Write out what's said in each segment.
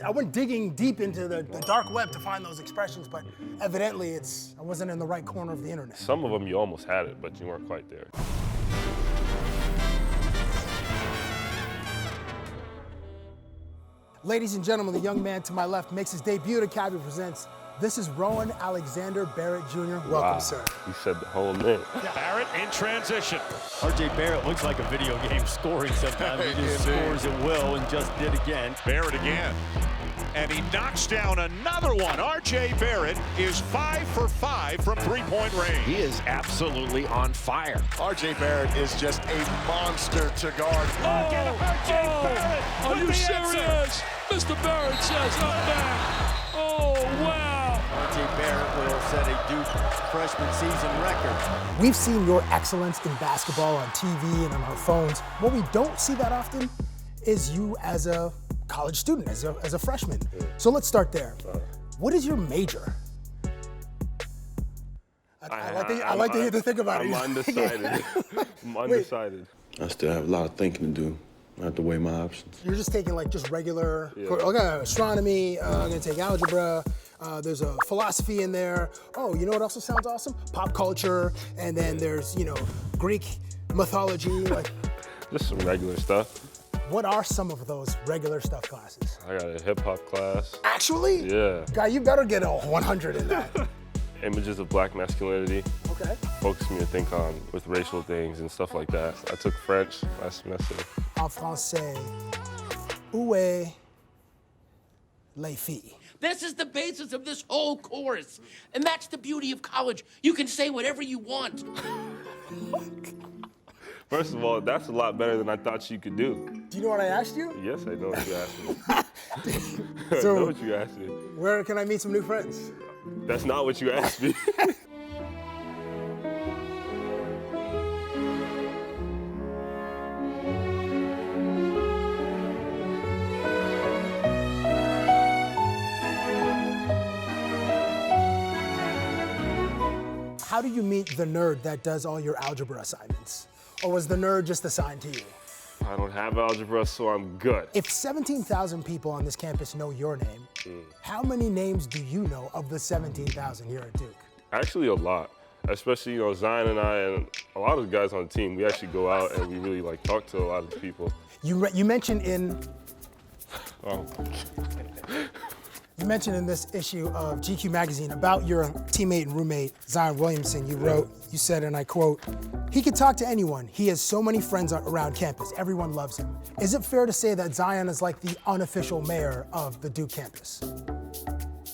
I went digging deep into the dark web to find those expressions, but evidently I wasn't in the right corner of the internet. Some of them you almost had it, but you weren't quite there. Ladies and gentlemen, the young man to my left makes his debut at Cabbie Presents. This is Rowan Alexander Barrett Jr. Welcome, Wow. sir. You said the whole name. Barrett in transition. RJ Barrett looks like a video game scoring sometimes. He just scores at will and just did again. Barrett again. And he knocks down another one. RJ Barrett is 5 for 5 from three-point range. He is absolutely on fire. RJ Barrett is just a monster to guard. RJ Barrett. Are you serious? Mr. Barrett says, I'm back. Oh, wow. RJ Barrett will set a Duke freshman season record. We've seen your excellence in basketball on TV and on our phones. What we don't see that often is you as a college student, as a freshman. So let's start there. What is your major? I like to hear you think about it. I'm undecided. I'm undecided. I still have a lot of thinking to do. I have to weigh my options. You're just taking like just regular, okay, astronomy, I'm gonna take algebra, there's a philosophy in there. Oh, you know what also sounds awesome? Pop culture, and then there's, Greek mythology. Like, Just some regular stuff. what are some of those regular stuff classes? I got a hip hop class. Actually? Yeah. Guy, you better get a 100 in that. Images of black masculinity. Okay. Focused me to think on with racial things and stuff like that. I took French last semester. En français, où est les filles? This is the basis of this whole course. And that's the beauty of college. You can say whatever you want. First of all, that's a lot better than I thought you could do. Do you know what I asked you? Yes, I know what you asked me. I So- know what you asked me. Where can I meet some new friends? That's not what you asked me. How do you meet the nerd that does all your algebra assignments? Or was the nerd just assigned to you? I don't have algebra, so I'm good. If 17,000 people on this campus know your name, how many names do you know of the 17,000 here at Duke? Actually, a lot. Especially, Zion and I and a lot of the guys on the team, we actually go out and we really talk to a lot of the people. You mentioned in Oh, You mentioned in this issue of GQ magazine about your teammate and roommate, Zion Williamson, you said, and I quote, "He could talk to anyone. He has so many friends around campus. Everyone loves him." Is it fair to say that Zion is like the unofficial mayor of the Duke campus?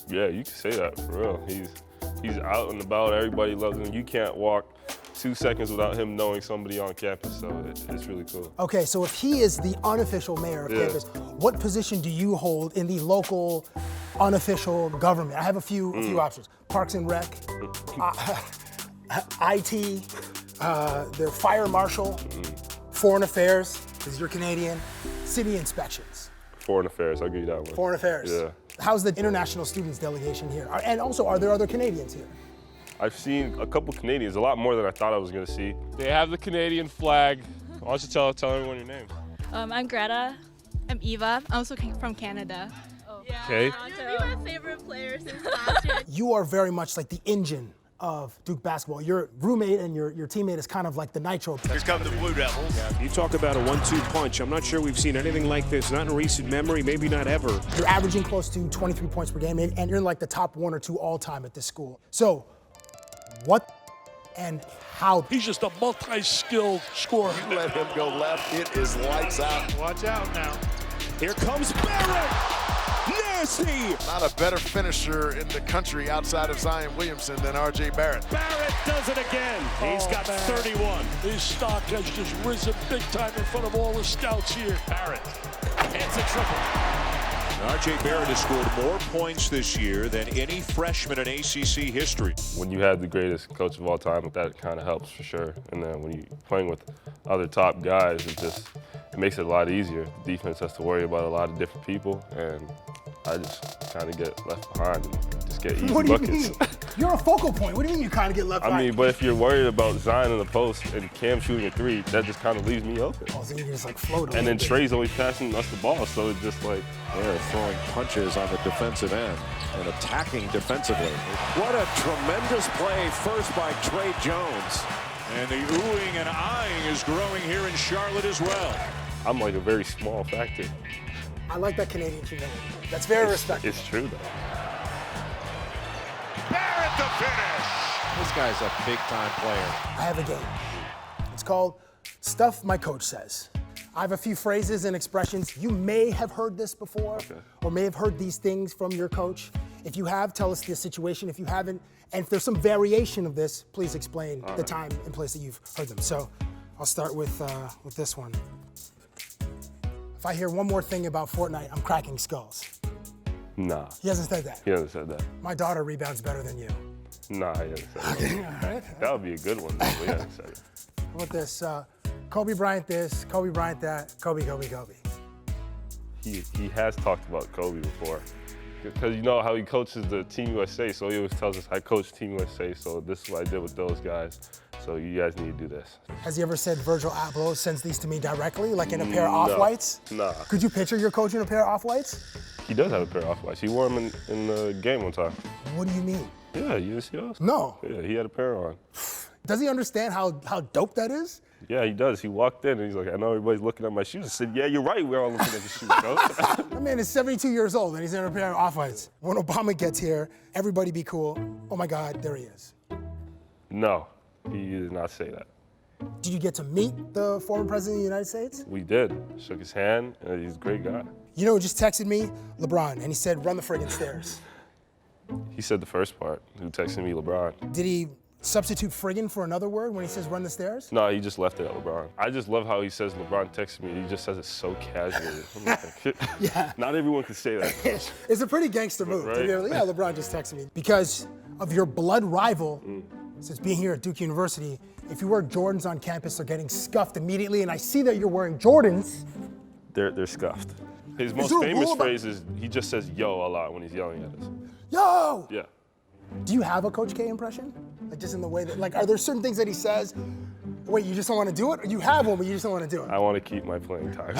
yeah, you can say that for real. He's out and about. Everybody loves him. You can't walk 2 seconds without him knowing somebody on campus, so it's really cool. Okay, so if he is the unofficial mayor of campus, what position do you hold in the local unofficial government? I have a few options. Parks and Rec, IT, the fire marshal, foreign affairs, because you're Canadian, city inspections. Foreign affairs, I'll give you that one. Foreign affairs. Yeah. How's the international students delegation here? And also, are there other Canadians here? I've seen a couple Canadians, a lot more than I thought I was gonna see. They have the Canadian flag. Why don't you tell everyone your name? I'm Greta. I'm Eva. I'm also from Canada. Okay. You're my favorite player since last year. You are very much like the engine of Duke basketball. Your roommate and your teammate is kind of like the nitro. Here come the Blue Devils. You talk about a 1-2 punch. I'm not sure we've seen anything like this, not in recent memory, maybe not ever. You're averaging close to 23 points per game, and you're in like the top 1 or 2 all time at this school. So, what and how? He's just a multi-skilled scorer. You let him go left, it is lights out. Watch out now. Here comes Barrett. Nasty. Not a better finisher in the country outside of Zion Williamson than RJ Barrett. Barrett does it again. He's got 31. His stock has just risen big time in front of all the scouts here. Barrett hits a triple. RJ Barrett has scored more points this year than any freshman in ACC history. When you have the greatest coach of all time, that kind of helps for sure. And then when you're playing with other top guys, it makes it a lot easier. The defense has to worry about a lot of different people, and I just kind of get left behind and just get easy What do you buckets. mean? You're a focal point. What do you mean you kind of get left behind? I mean, but if you're worried about Zion in the post and Cam shooting a three, that just kind of leaves me open. Oh, so you can just like float. And then Trey's always passing us the ball, so it's just like they're throwing punches on the defensive end and attacking defensively. What a tremendous play first by Trey Jones. And the oohing and eyeing is growing here in Charlotte as well. I'm like a very small factor. I like that Canadian humility. That's very respectful. It's true, though. Barrett the finish. This guy's a big-time player. I have a game. It's called Stuff My Coach Says. I have a few phrases and expressions. You may have heard this before, or may have heard these things from your coach. If you have, tell us the situation. If you haven't, and if there's some variation of this, please explain the time and place that you've heard them. So I'll start with this one. If I hear one more thing about Fortnite, I'm cracking skulls. Nah. He hasn't said that. He hasn't said that. My daughter rebounds better than you. Nah, he hasn't said that. All right. That would be a good one, but he hasn't said it. How about this? Kobe Bryant this, Kobe Bryant that, Kobe, Kobe, Kobe. He has talked about Kobe before. Because you know how he coaches the Team USA, so he always tells us, I coach Team USA, so this is what I did with those guys. So you guys need to do this. Has he ever said Virgil Abloh sends these to me directly, like in a pair of off-whites? Nah. Could you picture your coach in a pair of off-whites? He does have a pair of off-whites. He wore them in the game one time. What do you mean? Yeah, you didn't see those? No. Yeah, he had a pair on. Does he understand how dope that is? Yeah, he does. He walked in and he's like, I know everybody's looking at my shoes. I said, yeah, you're right. We're all looking at the shoes, bro. That man is 72 years old and he's in a pair of off-whites. When Obama gets here, everybody be cool. Oh my God, there he is. No, he did not say that. Did you get to meet the former president of the United States? We did. Shook his hand, and he's a great guy. You know who just texted me? LeBron, and he said, run the friggin' stairs. He said the first part, who texted me LeBron. Did he substitute friggin' for another word when he says run the stairs? No, he just left it at LeBron. I just love how he says LeBron texted me. He just says it so casually. I'm like, Yeah. Not everyone can say that. It's a pretty gangster move. Right? To be able, yeah, LeBron just texted me. Because of your blood rival, since being here at Duke University, if you wear Jordans on campus, they're getting scuffed immediately, and I see that you're wearing Jordans. They're scuffed. His most famous phrase is he just says yo a lot when he's yelling at us. Yo! Yeah. Do you have a Coach K impression? Like just in the way that, like, are there certain things that he says, wait, you just don't want to do it? Or you have one, but you just don't want to do it? I want to keep my playing time.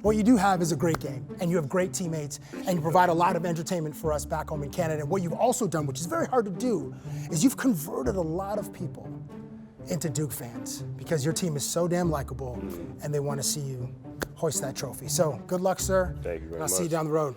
What you do have is a great game, and you have great teammates, and you provide a lot of entertainment for us back home in Canada. And what you've also done, which is very hard to do, is you've converted a lot of people into Duke fans because your team is so damn likable, and they want to see you hoist that trophy. So good luck, sir. Thank you very much. I'll see you down the road.